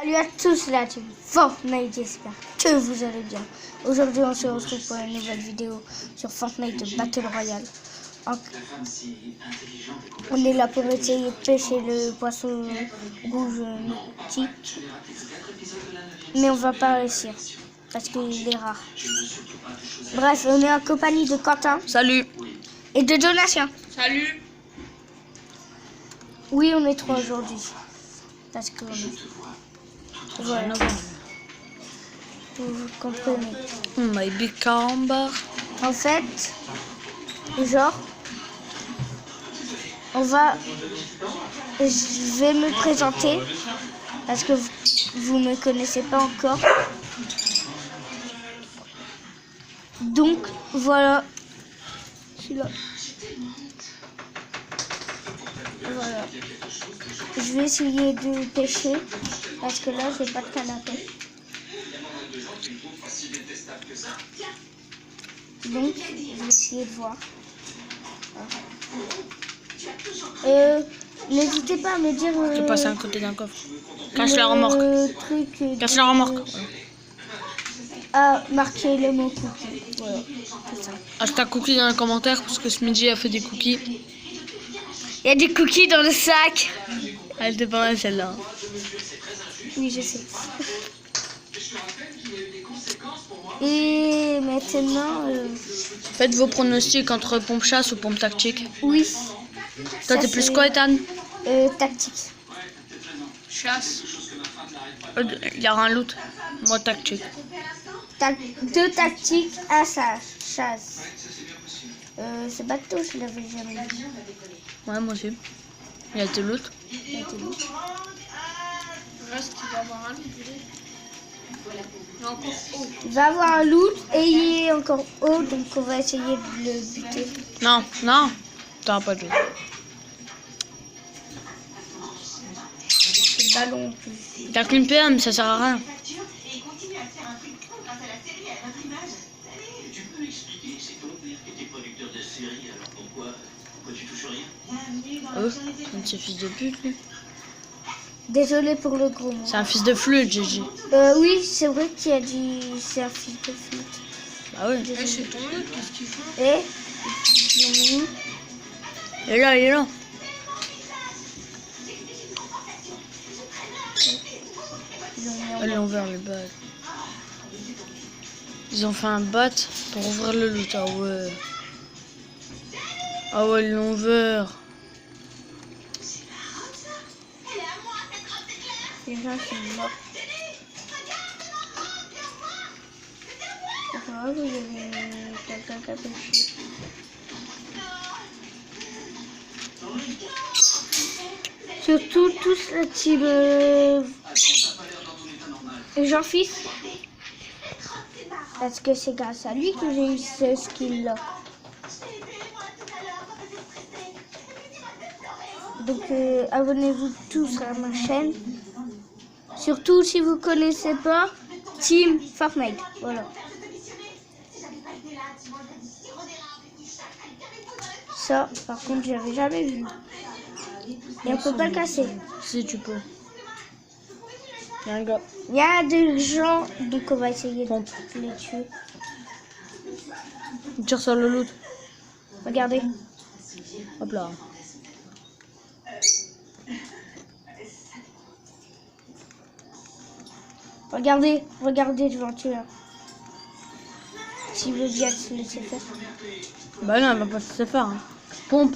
Salut à tous la team Fortnite, j'espère que vous allez bien. Aujourd'hui on se retrouve pour une nouvelle vidéo sur Fortnite Battle Royale. On est là pour essayer de pêcher le poisson rouge mythique. Mais on va pas réussir parce qu'il est rare. Bref, on est en compagnie de Quentin. Salut. Et de Donatien. Salut. Oui, on est trois aujourd'hui. Parce que voilà. Vous comprenez. My big camber. En fait, genre, je vais me présenter parce que vous me connaissez pas encore. Donc voilà, je suis là. Voilà. Je vais essayer de pêcher parce que là j'ai pas de canne à pêche. Donc je vais essayer de voir. N'hésitez pas à me dire. Je passe à un côté d'un coffre. Cache la remorque. Cache la remorque. À marquer le mot cookie. Voilà, c'est ça. Hashtag cookie dans les commentaires parce que ce midi a fait des cookies. Il y a des cookies dans le sac. Elle était pas mal celle-là. Oui, je sais. Et maintenant, Faites vos pronostics entre pompe chasse ou pompe tactique. oui. Toi, t'es plus quoi, Ethan? Tactique. Chasse. Il y aura un loot. Moi, tactique. Deux tactiques à sa chasse. Ce bateau, je l'avais jamais vu. Ouais, moi aussi. Il y a des loot. Il a été vu. Il va avoir un loot et il est encore haut, donc on va essayer de le buter. Non, non. T'auras pas de loot. Le ballon en plus. T'as qu'une PM, ça sert à rien. C'est un petit fils de pute, lui. Désolé pour le gros mot. C'est un fils de flûte, j'ai dit. Oui, c'est vrai qu'il a dit c'est un fils de flûte. Bah oui. C'est ton loot, qu'est-ce qu'ils font? Et Il est là, il est là. Ils l'ont ouvert le bot. Ils ont fait un bot pour ouvrir le loot. Ah ouais. Ah ouais, ils l'ont ouvert. les gens sont morts. Ah, vous avez quelqu'un qui a pêché. Surtout tous la team Jean-Fils. Parce que c'est grâce à lui que j'ai eu ce skill-là. Donc abonnez-vous tous à ma chaîne. Surtout si vous connaissez pas Team Fortnite. Voilà. Ça, par contre, j'avais jamais vu. Et on peut pas le casser. Si tu peux. Il y a un gars. Il y a des gens, donc on va essayer de les tuer. Il tire sur le loot. Regardez. Hop là. Regardez, regardez, je vais en tuer un. S'il veut bien se laisser faire. Bah non, elle va pas se laisser faire. Hein. Pompe.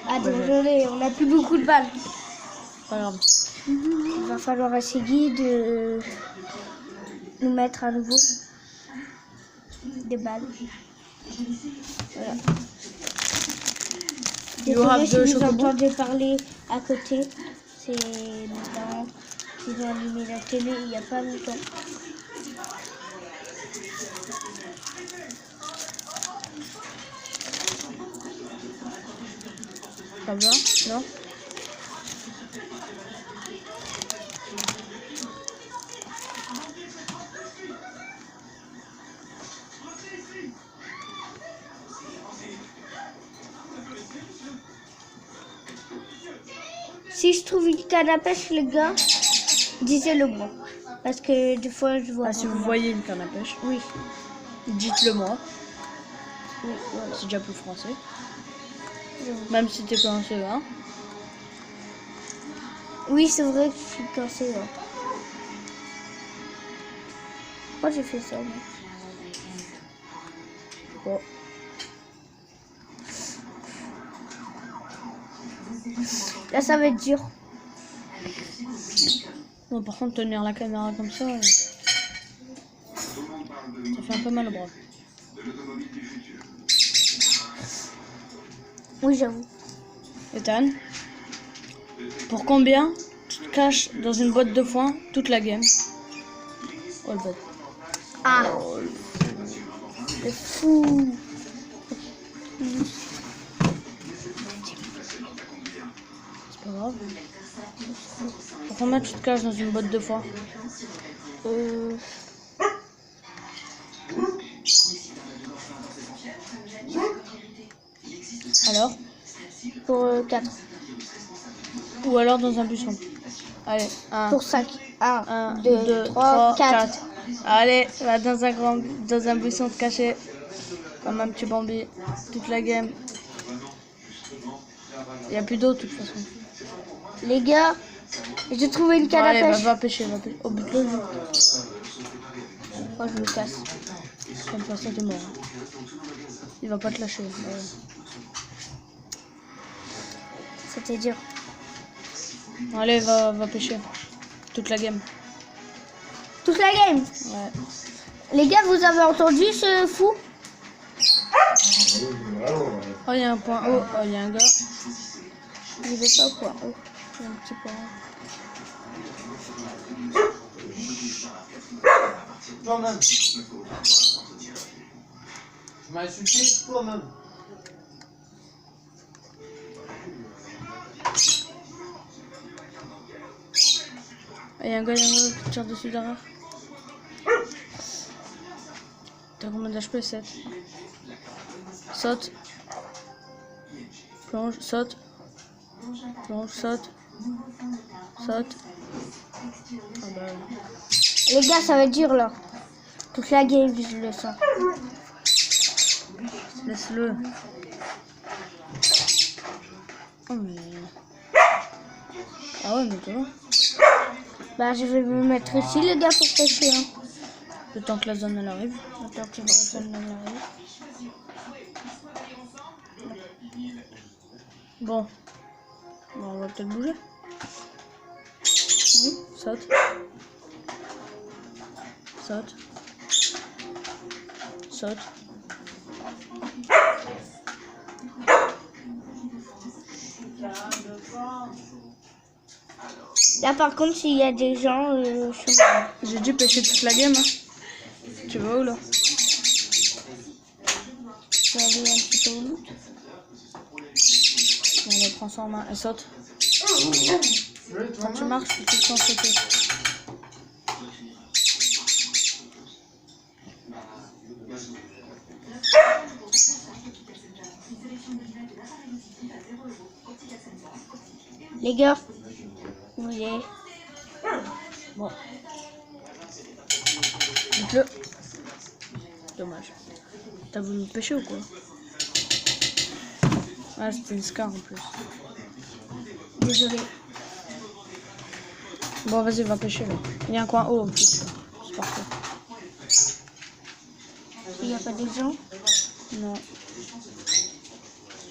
Ah désolé, on n'a plus beaucoup de balles. Pas grave. Il va falloir essayer de nous mettre à nouveau des balles. Voilà. Désolé si vous entendez parler à côté, c'est mes parents qui ont allumé la télé il n'y a pas longtemps. Ça va? Non? Si Si je trouve une canne à pêche, les gars, disez-le moi. Parce que des fois, je vois. Ah, si vous voyez une canne à pêche, Oui. dites-le moi. Oui, voilà. C'est déjà plus français. J'avoue. Même si t'es qu'en CE1. Oui, c'est vrai que je suis cassée. Là. Pourquoi j'ai fait ça, moi? Bon. Là, ça va être dur. Bon, par contre, tenir la caméra comme ça, ça fait un peu mal au bras. Oui, j'avoue. Ethan, pour combien tu te caches dans une boîte de foin toute la game? Oh le bête. Ah, c'est fou. C'est pas grave. Pour combien tu te caches dans une boîte de foin? Alors? Pour 4. Ou alors dans un buisson. Allez, 1, Pour 5. 1, 1, 2, 2, 3, 4. 4. Allez, va dans un buisson te cacher. Comme un petit Bambi. Toute la game. Il n'y a plus d'eau de toute façon. Les gars, j'ai trouvé une canne Allez, à pêche. va pêcher, va pêcher. Au but de l'eau. Moi, je me casse. Comme ça, t'es mort. Il va pas te lâcher. C'était dur. Allez, va pêcher. Toute la game. Toute la game. Ouais. Les gars, vous avez entendu ce fou? Oh, il y a un point haut. Oh, il y a un gars. Je vais pas quoi. Oh, j'ai un petit point. Toi-même. Tu m'as insulté toi-même. Il y a un gars qui tire dessus derrière. T'as combien d'HP? 7. Saute. Plonge, saute. Plonge, saute. Saute. Ah bah Les gars, ça va être dur là. Toute la game, je le sens. laisse-le. Oh mais... Ah ouais mais toi. Bah, je vais me mettre ici, les gars, pour pêcher. Hein. Le temps que la zone elle arrive. Le temps que la zone arrive. Bon. Bon, on va peut-être bouger. Oui, saute. Saute. Saute. Là, par contre, s'il y a des gens, je suis mort. J'ai dû pêcher toute la game. Hein. Tu vas où là? Je vais aller un petit peu au loot. On la prend ça en main. Elle saute. Quand tu marches, tu te sens sauter. Les gars, vous voyez. Bon. Dites-le. Dommage. T'as voulu me pêcher ou quoi? Ah, c'était une scar en plus. Désolé. Bon, vas-y, va pêcher là. Il y a un coin haut en plus. C'est parfait. Il n'y a pas des gens. Non.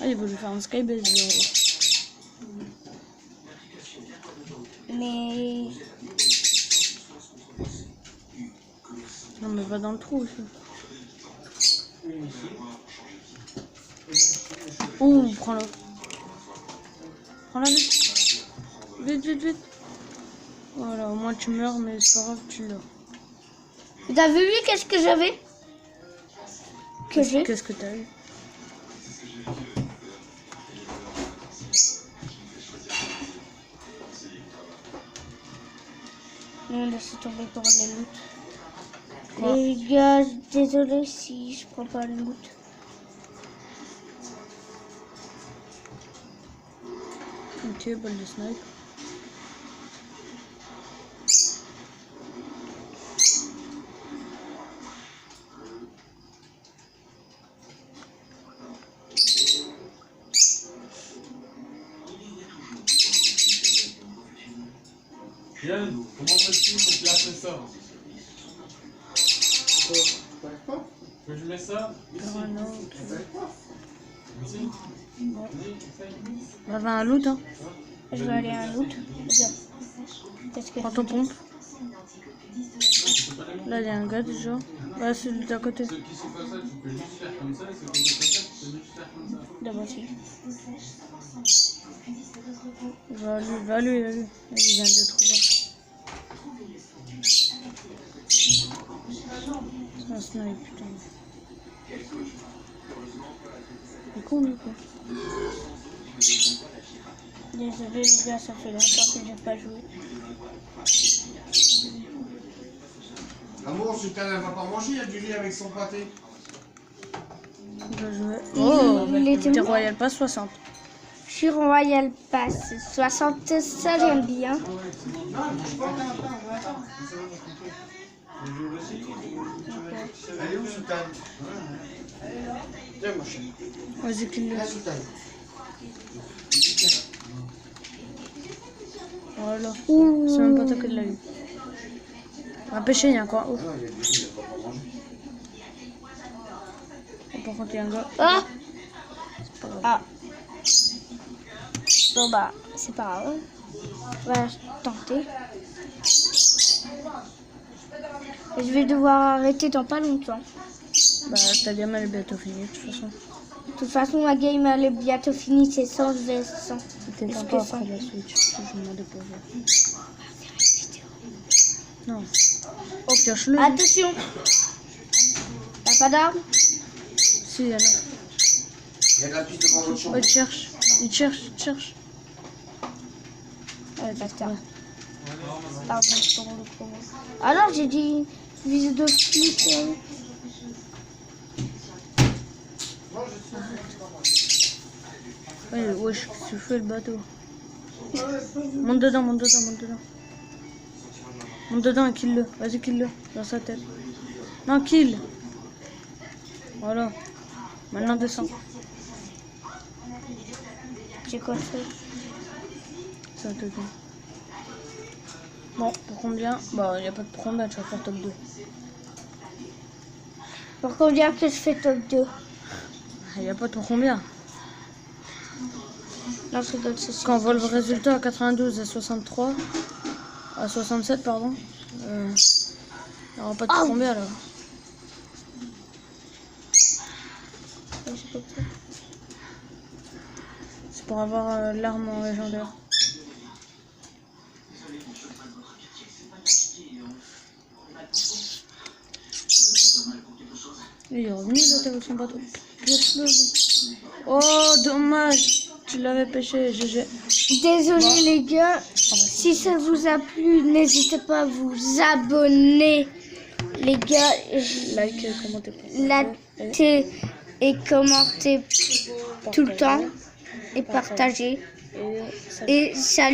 Ah, il veut lui faire un skybase, lui, en haut. Mais Non, mais va dans le trou aussi. Ouh, prends-le. Prends-la vite. Vite, vite, vite. Voilà, au moins tu meurs, mais c'est pas grave, tu l'as. vous avez vu qu'est-ce que j'avais? Que j'ai? Qu'est-ce que t'as eu? Non, laissez tomber pour les loot. Quoi? Les gars, désolé si je prends pas le loot. Ok, balle de snipe. Yann, comment fais-tu quand tu as fait ça? Que je mets ça ici. Faire un autre. Ici. Bon. Vas-y, essaye. On va faire un loot, hein. Je vais aller à un autre. Bien. Qu'est-ce que Prends ton pompe. Là, il y a un gars déjà. Ouais, celui d'à côté. Ceux qui sont comme ça, tu peux juste faire comme ça. Ceux qui sont comme ça, tu peux juste faire comme ça. D'abord, si. Va lui. Il vient de trouver. Un snipe, putain. Il est con, lui, quoi. Désolé les gars, ça fait longtemps que j'ai pas joué. Amour, Sultan, elle va pas manger, il y a du riz avec son pâté. Il va jouer. Il était T'es où? Royal Pass 60. Je suis Royal Pass 60, ça j'aime bien. Non, bouge pas, attends. Elle est où, Sultan? Tiens, ma chérie. Vas-y, kill le. Viens, Sultan. Voilà. Ouh. C'est même pas toi qui l'as eu. Un pêcher, il y a quoi? Oh. Ah, il y a du riz, elle va pas manger. Par contre, il y a un gars. Ah, C'est pas grave. ah. Bon bah, c'est pas grave. On va tenter. Et je vais devoir arrêter dans pas longtemps. Bah, ta game elle est bientôt finie, de toute façon. De toute façon, ma game elle est bientôt finie, c'est 100 vs 100. C'était Est-ce sympa que ça- après la Switch. Je me demandais pas voir. Non. Oh, pioche-le. Attention. T'as pas d'arme? Si, il y en a. Il y a de la piste devant votre chambre. Oh, il cherche. Il cherche. Bâtard. Pardon pour le promo. Alors j'ai dit visite de flic. Ouais, wesh, tu fais le bateau. Monte dedans. Monte dedans et kill-le. Vas-y, kill-le. Dans sa tête. Non, kill. Voilà. Maintenant, descends. J'ai quoi fait? Ça te dit. Bon, pour combien? Bah, y a pas de pour combien, tu vas faire top 2. Pour combien que je fais top 2? Y a pas de pour combien? Non, c'est comme ça. Quand on voit le résultat à 92 et 63, à 67, pardon, y aura pas de pour combien là. C'est pour avoir l'arme en légendaire. Il est revenu là, t'as avec son bateau. Pioche-le, lui. Oh, dommage. Tu l'avais pêché, GG. Désolé les gars, si ça vous a plu, n'hésitez pas à vous abonner. Les gars, Like, commentez. likez et commentez tout le temps et partagez. Et salut.